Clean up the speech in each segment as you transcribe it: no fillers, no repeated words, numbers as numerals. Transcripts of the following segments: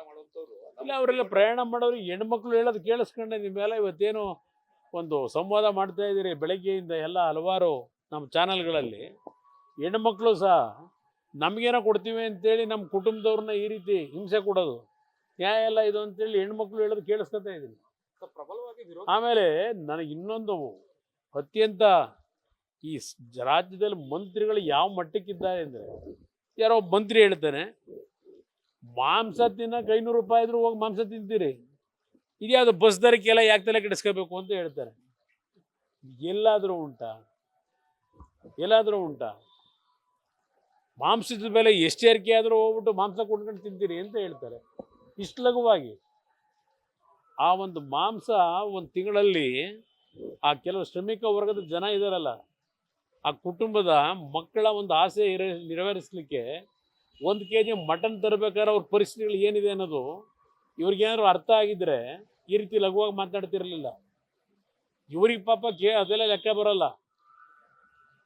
ಮಾಡುವಂತವ್ರು ಇಲ್ಲ ಅವರೆಲ್ಲ ಪ್ರಯಾಣ ಮಾಡೋರಿಗೆ ಹೆಣ್ಮಕ್ಳು ಹೇಳೋದು ಕೇಳಿಸ್ಕೊಂಡೆ ನಿಮ್ಮೆಲ್ಲ ಇವತ್ತೇನು ಒಂದು ಸಂವಾದ ಮಾಡ್ತಾ ಇದ್ದೀರಿ ಬೆಳಗ್ಗೆಯಿಂದ ಎಲ್ಲ ಹಲವಾರು ನಮ್ಮ ಚಾನಲ್ಗಳಲ್ಲಿ. ಹೆಣ್ಮಕ್ಳು ಸಹ ನಮಗೇನೋ ಕೊಡ್ತೀವಿ ಅಂತೇಳಿ ನಮ್ಮ ಕುಟುಂಬದವ್ರನ್ನ ಈ ರೀತಿ ಹಿಂಸೆ ಕೊಡೋದು ನ್ಯಾಯ ಎಲ್ಲ ಇದು ಅಂತೇಳಿ ಹೆಣ್ಮಕ್ಳು ಹೇಳೋದು ಕೇಳಿಸ್ಕೊತಾ ಇದ್ದೀನಿ. ಪ್ರಬಲವಾಗಿ ವಿರೋಧ. ಆಮೇಲೆ ನನಗೆ ಇನ್ನೊಂದು ಅತ್ಯಂತ ಈ ರಾಜ್ಯದಲ್ಲಿ ಮಂತ್ರಿಗಳು ಯಾವ ಮಟ್ಟಕ್ಕಿದ್ದಾರೆ ಅಂದರೆ, ಯಾರೋ ಒಬ್ಬ ಮಂತ್ರಿ ಹೇಳ್ತಾನೆ ಮಾಂಸ ತಿನ್ನಕ್ಕೆ 500 ರೂಪಾಯಿ ಇದ್ರೂ ಹೋಗಿ ಮಾಂಸ ತಿಂತೀರಿ, ಇದ್ಯಾವುದು ಬಸ್ ದರಕ್ಕೆಲ್ಲ ಯಾಕೆ ತಲೆ ಕೆಡಿಸ್ಕೋಬೇಕು ಅಂತ ಹೇಳ್ತಾರೆ. ಎಲ್ಲಾದರೂ ಉಂಟಾ? ಎಲ್ಲಾದರೂ ಉಂಟಾ? ಮಾಂಸದ ಬೆಲೆ ಎಷ್ಟು ಏರಿಕೆ ಆದರೂ ಹೋಗ್ಬಿಟ್ಟು ಮಾಂಸ ಕೊಂಡ್ಕೊಂಡು ತಿಂತೀರಿ ಅಂತ ಹೇಳ್ತಾರೆ ಇಷ್ಟು ಲಘುವಾಗಿ. ಆ ಒಂದು ಮಾಂಸ ಒಂದು ತಿಂಗಳಲ್ಲಿ ಆ ಕೆಲವು ಶ್ರಮಿಕ ವರ್ಗದ ಜನ ಇದ್ದಾರಲ್ಲ, ಆ ಕುಟುಂಬದ ಮಕ್ಕಳ ಒಂದು ಆಸೆ ನೆರವೇರಿಸಲಿಕ್ಕೆ 1 kg ಮಟನ್ ತರಬೇಕಾದ್ರೆ ಅವ್ರ ಪರಿಸ್ಥಿತಿಗಳು ಏನಿದೆ ಅನ್ನೋದು ಇವ್ರಿಗೇನಾದ್ರು ಅರ್ಥ ಆಗಿದ್ರೆ ಈ ರೀತಿ ಲಘುವಾಗಿ ಮಾತನಾಡ್ತಿರಲಿಲ್ಲ. ಇವ್ರಿಗೆ ಪಾಪ ಅದೆಲ್ಲ ಲೆಕ್ಕ ಬರೋಲ್ಲ.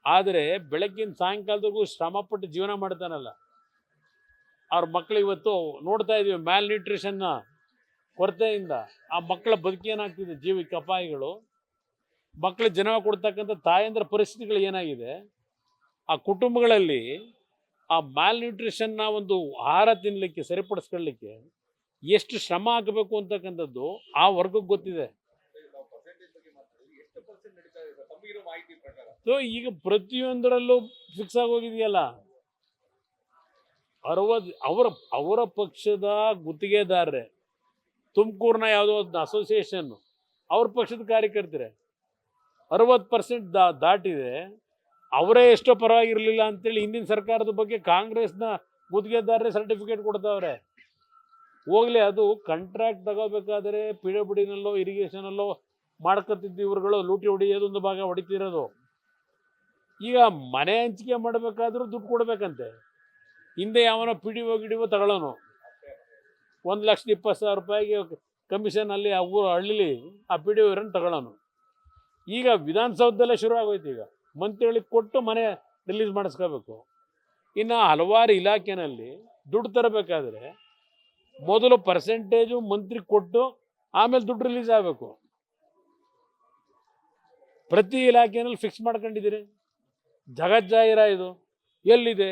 ಆದರೆ ಬೆಳಗ್ಗಿನ ಸಾಯಂಕಾಲದವರೆಗೂ ಶ್ರಮಪಟ್ಟು ಜೀವನ ಮಾಡ್ತಾನಲ್ಲ ಅವ್ರ ಮಕ್ಕಳು ಇವತ್ತು ನೋಡ್ತಾ ಇದೀವಿ ಮ್ಯಾಲ್ ನ್ಯೂಟ್ರಿಷನ್ನ ಕೊರತೆಯಿಂದ ಆ ಮಕ್ಕಳ ಬದುಕೇನಾಗ್ತಿದೆ, ಜೀವಕ್ಕೆ ಅಪಾಯಗಳು. ಮಕ್ಕಳ ಜನ್ಮ ಕೊಡ್ತಕ್ಕಂಥ ತಾಯಂದ್ರ ಪರಿಸ್ಥಿತಿಗಳು ಏನಾಗಿದೆ, ಆ ಕುಟುಂಬಗಳಲ್ಲಿ ಆ ಮ್ಯಾಲ್ ನ್ಯೂಟ್ರಿಷನ್ನ ಒಂದು ಆಹಾರ ತಿನ್ನಲಿಕ್ಕೆ ಸರಿಪಡಿಸ್ಕೊಳ್ಳಿಕ್ಕೆ ಎಷ್ಟು ಶ್ರಮ ಹಾಕಬೇಕು ಅಂತಕ್ಕಂಥದ್ದು ಆ ವರ್ಗಕ್ಕೆ ಗೊತ್ತಿದೆ. ಸೊ ಈಗ ಪ್ರತಿಯೊಂದರಲ್ಲೂ ಫಿಕ್ಸ್ ಆಗೋಗಿದೆಯಲ್ಲ. 60 ಅವರ ಪಕ್ಷದ ಗುತ್ತಿಗೆದಾರರೇ, ತುಮಕೂರಿನ ಯಾವುದೋ ಒಂದು ಅಸೋಸಿಯೇಷನ್ ಅವ್ರ ಪಕ್ಷದ ಕಾರ್ಯಕರ್ತರೆ 60% ದಾಟಿದೆ. ಅವರೇ ಎಷ್ಟೋ ಪರವಾಗಿರಲಿಲ್ಲ ಅಂತೇಳಿ ಹಿಂದಿನ ಸರ್ಕಾರದ ಬಗ್ಗೆ ಕಾಂಗ್ರೆಸ್ನ ಗುತ್ತಿಗೆದಾರರೇ ಸರ್ಟಿಫಿಕೇಟ್ ಕೊಡ್ತಾವ್ರೆ. ಹೋಗ್ಲಿ, ಅದು ಕಾಂಟ್ರಾಕ್ಟ್ ತಗೋಬೇಕಾದ್ರೆ PWDನಲ್ಲೋ ಇರಿಗೇಷನಲ್ಲೋ ಮಾಡ್ಕೊತಿದ್ದು ಇವ್ರುಗಳು ಲೂಟಿ ಹೊಡಿಯೋದೊಂದು ಭಾಗ ಹೊಡಿತಿರೋದು. ಈಗ ಮನೆ ಹಂಚಿಕೆ ಮಾಡಬೇಕಾದ್ರೂ ದುಡ್ಡು ಕೊಡ್ಬೇಕಂತೆ. ಹಿಂದೆ ಯಾವನೋ PDO ತಗೊಳ್ಳೋನು 1,20,000 ರೂಪಾಯಿಗೆ ಕಮಿಷನ್ ಅಲ್ಲಿ ಆ ಹಳ್ಳಿಲಿ ಆ PDO ಇರೋನು ತಗೊಳ್ಳೋನು. ಈಗ ವಿಧಾನಸೌಧದಲ್ಲೇ ಶುರು ಆಗೋಯ್ತು. ಈಗ ಮಂತ್ರಿಗಳಿಗೆ ಕೊಟ್ಟು ಮನೆ ರಿಲೀಸ್ ಮಾಡಿಸ್ಕೋಬೇಕು. ಇನ್ನು ಹಲವಾರು ಇಲಾಖೆನಲ್ಲಿ ದುಡ್ಡು ತರಬೇಕಾದ್ರೆ ಮೊದಲು ಪರ್ಸೆಂಟೇಜು ಮಂತ್ರಿ ಕೊಟ್ಟು ಆಮೇಲೆ ದುಡ್ಡು ರಿಲೀಸ್ ಆಗಬೇಕು. ಪ್ರತಿ ಇಲಾಖೆಯಲ್ಲಿ ಫಿಕ್ಸ್ ಮಾಡ್ಕೊಂಡಿದ್ದೀರಿ. ಜಗಜ್ಜಾಹಿರ ಇದು ಎಲ್ಲಿದೆ?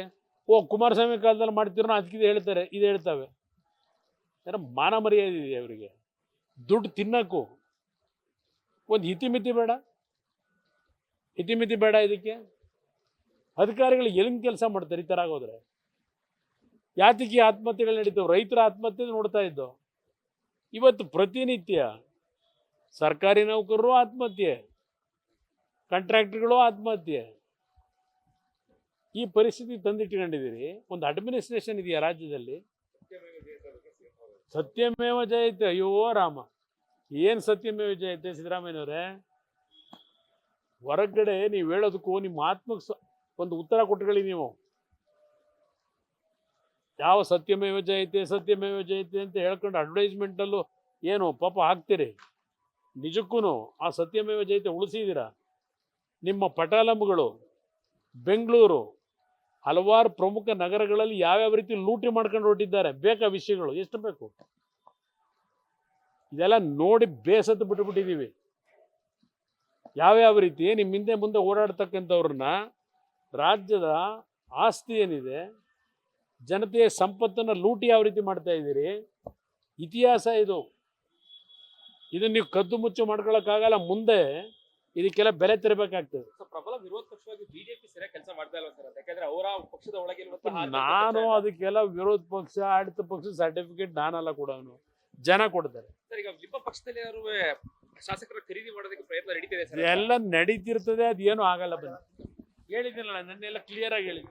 ಕುಮಾರಸ್ವಾಮಿ ಕಾಲದಲ್ಲಿ ಮಾಡ್ತಿರೋ ಅದಕ್ಕಿದೆ ಹೇಳ್ತಾರೆ, ಇದು ಹೇಳ್ತವೆ. ಯಾರೋ ಮಾನ ಮರ್ಯಾದೆ ಇದೆ ಅವರಿಗೆ. ದುಡ್ಡು ತಿನ್ನೋಕ್ಕೂ ಒಂದು ಇತಿಮಿತಿ ಬೇಡ? ಇತಿಮಿತಿ ಬೇಡ ಇದಕ್ಕೆ? ಅಧಿಕಾರಿಗಳು ಎಲ್ಲಿಂದ ಕೆಲಸ ಮಾಡ್ತಾರೆ ಈ ಥರ ಆಗೋದ್ರೆ? ಯಾತಕ್ಕೆ ಆತ್ಮಹತ್ಯೆಗಳು ನಡೀತಾವೆ? ರೈತರ ಆತ್ಮಹತ್ಯೆ ನೋಡ್ತಾ ಇದ್ದೋ. ಇವತ್ತು ಪ್ರತಿನಿತ್ಯ ಸರ್ಕಾರಿ ನೌಕರರು ಆತ್ಮಹತ್ಯೆ, ಕಾಂಟ್ರಾಕ್ಟರ್ಗಳು ಆತ್ಮಹತ್ಯೆ. ಈ ಪರಿಸ್ಥಿತಿ ತಂದಿಟ್ಕೊಂಡಿದ್ದೀರಿ. ಒಂದು ಅಡ್ಮಿನಿಸ್ಟ್ರೇಷನ್ ಇದೆಯಾ ರಾಜ್ಯದಲ್ಲಿ? ಸತ್ಯಮೇವ ಜಯತೆ. ಅಯ್ಯೋ ರಾಮ, ಏನು ಸತ್ಯಮೇವ ಜಯತೆ ಸಿದ್ದರಾಮಯ್ಯನವರೇ? ಹೊರಗಡೆ ನೀವು ಹೇಳೋದಕ್ಕೂ ನಿಮ್ಮ ಆತ್ಮಕ್ಕೆ ಒಂದು ಉತ್ತರ ಕೊಟ್ಕೊಳ್ಳಿ. ನೀವು ಯಾವ ಸತ್ಯಮೇವ ಜಯತೆ ಸತ್ಯಮೇವ ಜಯತೆ ಅಂತ ಹೇಳ್ಕೊಂಡು ಅಡ್ವರ್ಟೈಸ್ಮೆಂಟಲ್ಲೂ ಏನು ಪಾಪ ಹಾಕ್ತೀರಿ. ನಿಜಕ್ಕೂ ಆ ಸತ್ಯಮೇವ ಜಯತೆ ಉಳಿಸಿದ್ದೀರಾ? ನಿಮ್ಮ ಪಟಾಲಂಬುಗಳು ಬೆಂಗಳೂರು ಹಲವಾರು ಪ್ರಮುಖ ನಗರಗಳಲ್ಲಿ ಯಾವ್ಯಾವ ರೀತಿ ಲೂಟಿ ಮಾಡ್ಕೊಂಡು ಹೊರಟಿದ್ದಾರೆ. ಬೇಕಾ ವಿಷಯಗಳು? ಎಷ್ಟು ಬೇಕು? ಇದೆಲ್ಲ ನೋಡಿ ಬೇಸತ್ತು ಬಿಟ್ಟುಬಿಟ್ಟಿದ್ದೀವಿ. ಯಾವ್ಯಾವ ರೀತಿ ನಿಮ್ಮ ಹಿಂದೆ ಮುಂದೆ ಓಡಾಡ್ತಕ್ಕಂಥವ್ರನ್ನ, ರಾಜ್ಯದ ಆಸ್ತಿ ಏನಿದೆ, ಜನತೆಯ ಸಂಪತ್ತನ್ನು ಲೂಟಿ ಯಾವ ರೀತಿ ಮಾಡ್ತಾ ಇದ್ದೀರಿ. ಇತಿಹಾಸ ಇದು. ಇದನ್ನು ನೀವು ಕದ್ದು ಮುಚ್ಚು ಮಾಡ್ಕೊಳಕ್ಕಾಗಲ್ಲ. ಮುಂದೆ ಇದಕ್ಕೆಲ್ಲ ಬೆಲೆ ತೆರಬೇಕಾಗ್ತದೆ. ಪ್ರಬಲ ವಿರೋಧ ಪಕ್ಷವಾಗಿ ಬಿಜೆಪಿ ಸರಿಯಾಗಿ ಕೆಲಸ ಮಾಡ್ತಾ ಇಲ್ಲ ಸರ್. ಯಾಕಂದ್ರೆ ಅವರ ಪಕ್ಷದ ಒಳಗೆ ನಾನು ಅದಕ್ಕೆಲ್ಲ ವಿರೋಧ ಪಕ್ಷ ಆಡಳಿತ ಪಕ್ಷ ಸರ್ಟಿಫಿಕೇಟ್ ನಾನಲ್ಲ ಕೊಡೋನು, ಜನ ಕೊಡ್ತಾರೆ. ಸರ್, ಈಗ ನಿಮ್ಮ ಪಕ್ಷದಲ್ಲಿ ಯಾರು ಶಾಸಕರ ಖರೀದಿ ಮಾಡೋದಕ್ಕೆ ಪ್ರಯತ್ನ ನಡೀತಿದೆ ಸರ್? ಎಲ್ಲ ನಡೀತಿರ್ತದೆ, ಅದೇನು ಆಗಲ್ಲ. ಬನ್ನಿ, ಹೇಳಿದ್ದೀನಲ್ಲ, ನನ್ನೆಲ್ಲ ಕ್ಲಿಯರ್ ಆಗಿ ಹೇಳಿದ್ದೀನಿ.